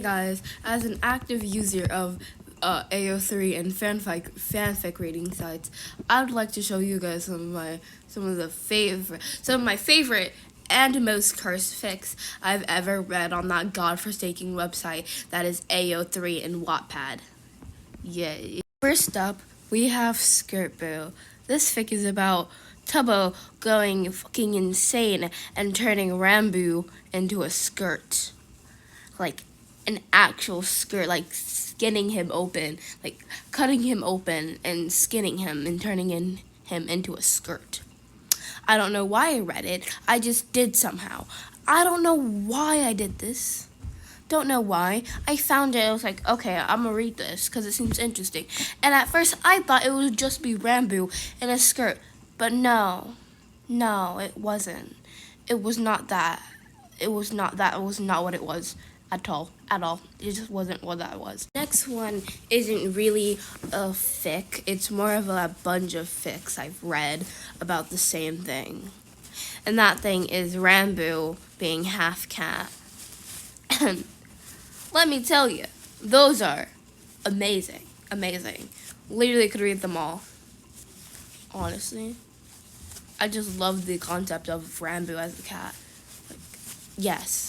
Guys, as an active user of AO3 and fanfic reading sites, I would like to show you guys some of my favorite and most cursed fics I've ever read on that godforsaken website that is AO3 and Wattpad. Yay. First up, we have Skirt Boo. This fic is about Tubbo going fucking insane and turning Rambo into a skirt. Like an actual skirt, like skinning him open, like cutting him open and skinning him and turning him into a skirt. I don't know why I read it. I just did somehow. I don't know why I did this. Don't know why. I found it. I was like, okay, I'm gonna read this because it seems interesting. And at first, I thought it would just be Rambo in a skirt, but no, it wasn't. It was not that. It was not that. It was not what it was at all. It just wasn't what that was. Next one isn't really a fic. It's more of a bunch of fics I've read about the same thing. And that thing is Rambo being half cat. And let me tell you, those are amazing. Literally could read them all. Honestly. I just love the concept of Rambo as a cat. Like, yes.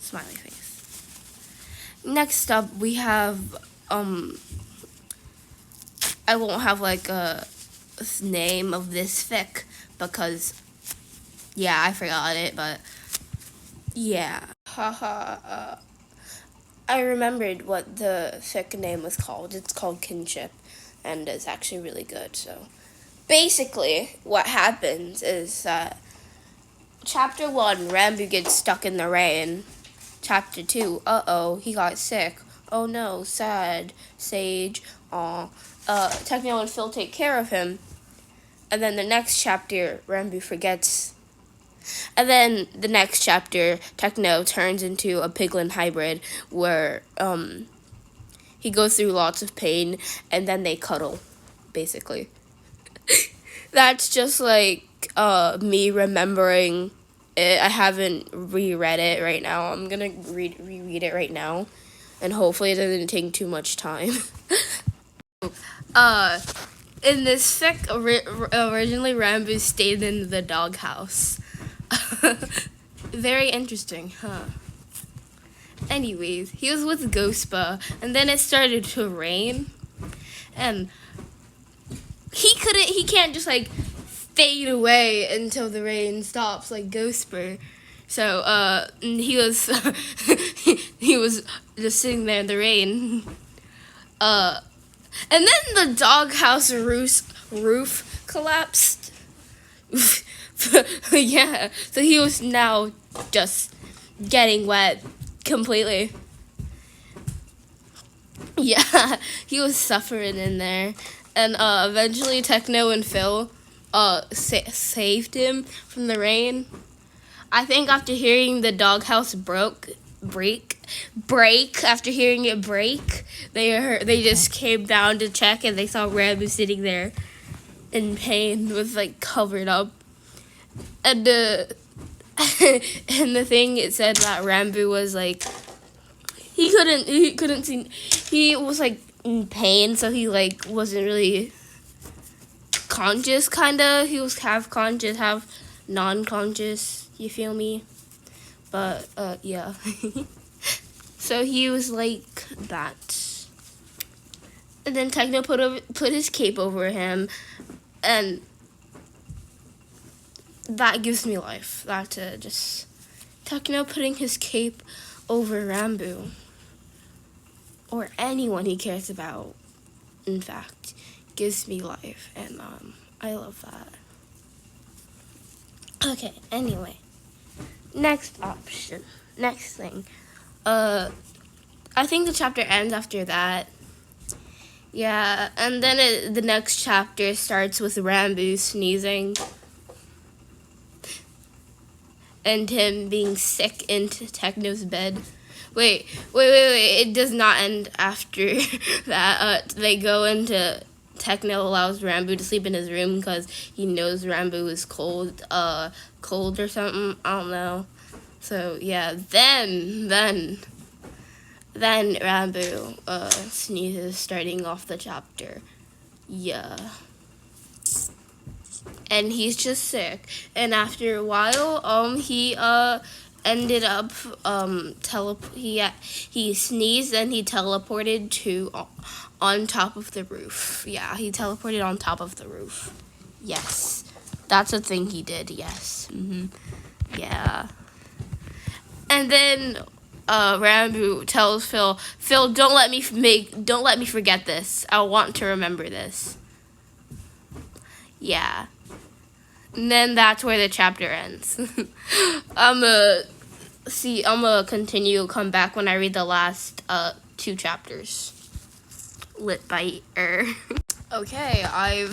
Smiley face. Next up, we have, I won't have like a name of this fic because, yeah, I forgot it, but yeah. I remembered what the fic name was called. It's called Kinship, and it's actually really good. So basically, what happens is that Chapter 1, Rambo gets stuck in the rain. Chapter 2, he got sick. Oh no, sad. Sage, aw. Techno and Phil take care of him. And then the next chapter, Rambo forgets. And then the next chapter, Techno turns into a piglin hybrid where he goes through lots of pain and then they cuddle, basically. That's just like me remembering it. I haven't reread it right now. I'm gonna reread it right now, and hopefully it doesn't take too much time. In this fic, originally Rambo stayed in the doghouse. Very interesting, huh? Anyways, he was with Ghostba, and then it started to rain, and he can't just like fade away until the rain stops like Ghostber. So he was he was just sitting there in the rain. And then the doghouse roof collapsed. Yeah, so he was now just getting wet completely. Yeah, he was suffering in there. And eventually Techno and Phil saved him from the rain. I think after hearing the doghouse break, after hearing it break, they just came down to check and they saw Rambo sitting there in pain with like covered up. And and the thing, it said that Rambo was like he couldn't see, he was like in pain, so he like wasn't really conscious, kinda. He was half conscious, half non-conscious, you feel me? But yeah. So he was like that. And then Techno put his cape over him, and that gives me life. That just Techno putting his cape over Rambo, or anyone he cares about, in fact, gives me life, and I love that. Okay, anyway, next thing, I think the chapter ends after that. Yeah, and then the next chapter starts with Rambo sneezing and him being sick into Techno's bed. Wait, it does not end after that. They go into, Techno allows Rambo to sleep in his room because he knows Rambo is cold or something. I don't know. So yeah, then Rambo sneezes starting off the chapter. Yeah. And he's just sick. And after a while, he ended up he sneezed and he teleported to on top of the roof. Yeah, he teleported on top of the roof. Yes. That's a thing he did. Yes. Yeah. And then Rambo tells Phil, don't let me forget this. I want to remember this. Yeah. And then that's where the chapter ends. I'm gonna come back when I read the last 2 chapters. Lit by Okay, I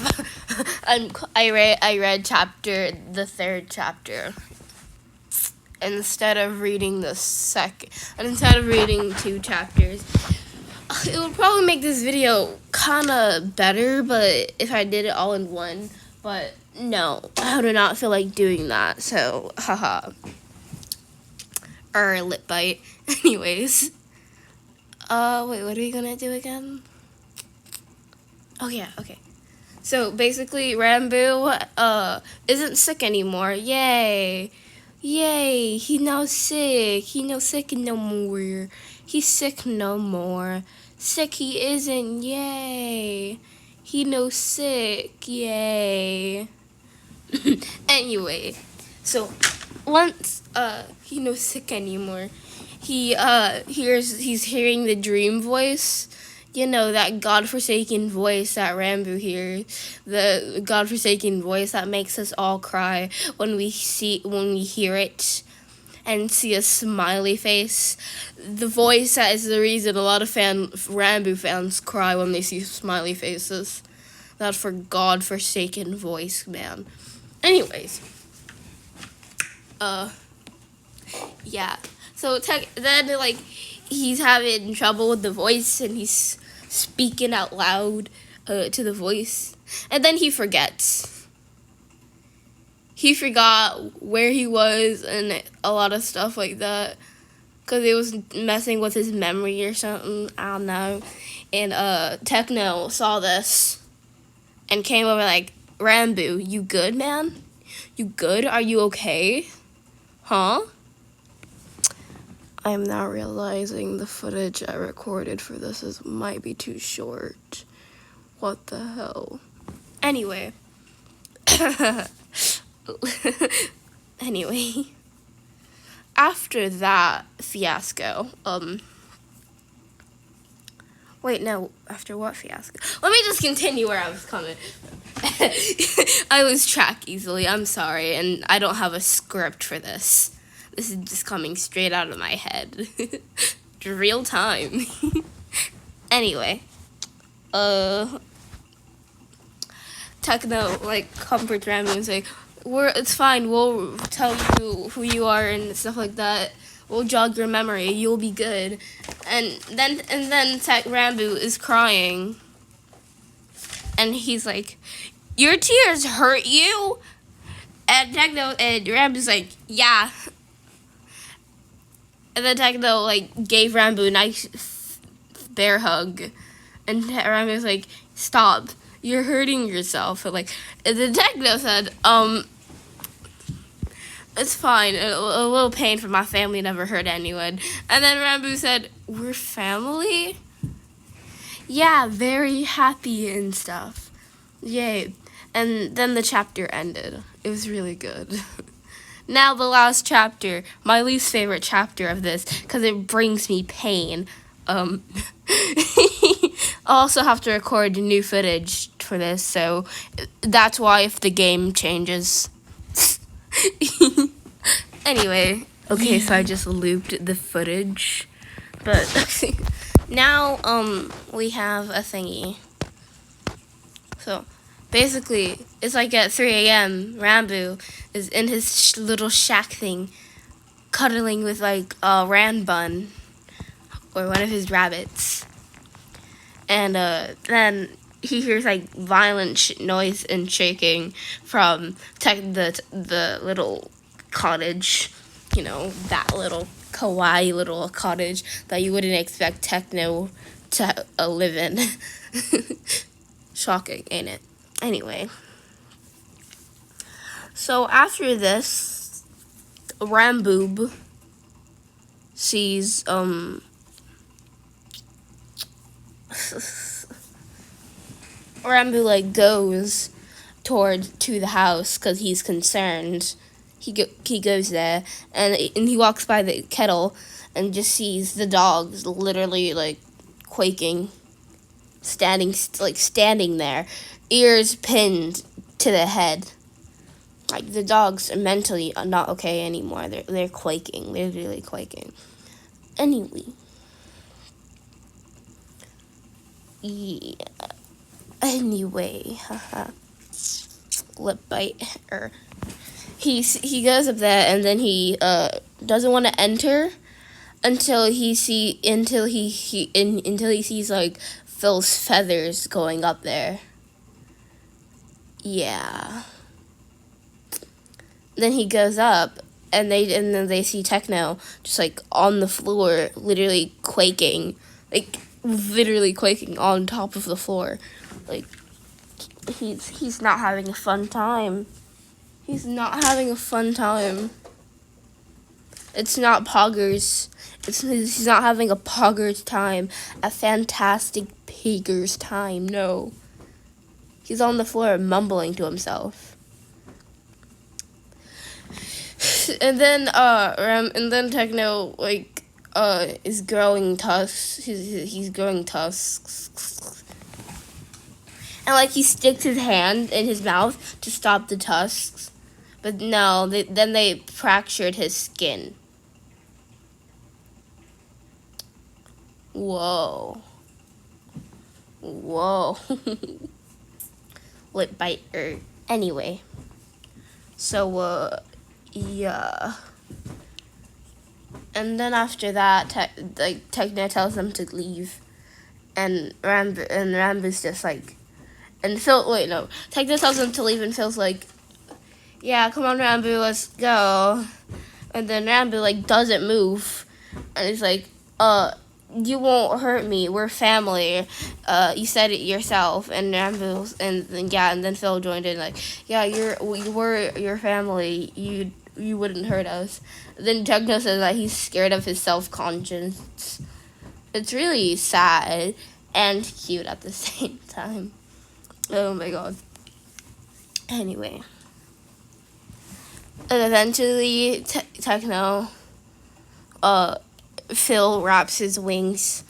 read the 3rd chapter. Instead of reading 2 chapters. It would probably make this video kinda better, but if I did it all in one. But no, I do not feel like doing that. So, haha. Lip bite. Anyways. Wait, what are we gonna do again? Oh yeah, okay. So basically, Rambo isn't sick anymore. Yay! Yay! He no sick. He no sick no more. He's sick no more. Sick he isn't. Yay! He no sick. Yay! Anyway, so once he no sick anymore, he's hearing the dream voice. You know, that godforsaken voice that Rambo hears, the godforsaken voice that makes us all cry when we hear it and see a smiley face. The voice that is the reason a lot of Rambo fans cry when they see smiley faces. That for godforsaken voice, man. Anyways, yeah. So then like he's having trouble with the voice and he's speaking out loud to the voice, and then he forgets. He forgot where he was and a lot of stuff like that because it was messing with his memory or something. I don't know. And Techno saw this and came over like, Rambo, you good, man? You good? Are you okay? Huh? I'm now realizing the footage I recorded for this might be too short. What the hell? Anyway. Anyway. After that fiasco, wait, no, after what fiasco? Let me just continue where I was coming. I lose track easily, I'm sorry, and I don't have a script for this. This is just coming straight out of my head. Real time. Anyway. Techno, like, comforts Rambo and say, it's fine, we'll tell you who you are and stuff like that. We'll jog your memory, you'll be good. And then Rambo is crying. And he's like, your tears hurt you? And Rambo's like, yeah. And then Techno, like, gave Rambo a nice bear hug. And Rambo's like, stop. You're hurting yourself. And then Techno said, it's fine. A little pain from my family never hurt anyone. And then Rambo said, we're family? Yeah, very happy and stuff. Yay. And then the chapter ended. It was really good. Now the last chapter, my least favorite chapter of this, because it brings me pain. I'll also have to record new footage for this, so that's why if the game changes. Anyway, okay, so I just looped the footage, but now we have a thingy. So basically, it's like at 3 a.m. Rambo is in his little shack thing, cuddling with like a Ran Bun or one of his rabbits, and then he hears like violent noise and shaking from the little cottage, that little kawaii little cottage that you wouldn't expect Techno to live in. Shocking, ain't it? Anyway, so after this, Ramboob sees Rambo like goes to the house because he's concerned. He goes there and he walks by the kettle and just sees the dogs literally like quaking, standing there, ears pinned to the head. Like the dogs are mentally not okay anymore. They're quaking. They're really quaking. Anyway. Yeah. Anyway, lip bite. He goes up there and then he doesn't want to enter until he sees like Phil's feathers going up there. Yeah. Then he goes up and then they see Techno just like on the floor, literally quaking on top of the floor. Like he's not having a fun time. He's not having a fun time. It's not poggers. He's not having a poggers time. A fantastic pigger's time. No. He's on the floor mumbling to himself. And then Techno is growing tusks. He's growing tusks. And he sticks his hand in his mouth to stop the tusks. But no, then they fractured his skin. Whoa. Lip biter. Anyway. So, yeah. And then after that, Techno tells them to leave. And Rambo's just like... And Phil... Wait, no. Techno tells them to leave and Phil's like... Yeah, come on, Rambo, let's go. And then Rambo, doesn't move. And he's like, you won't hurt me. We're family. You said it yourself. And Rambo, and then Phil joined in, we're your family. You wouldn't hurt us. Then Techno says that he's scared of his self-conscience. It's really sad and cute at the same time. Oh my god. Anyway. And eventually, Techno, Phil wraps his wings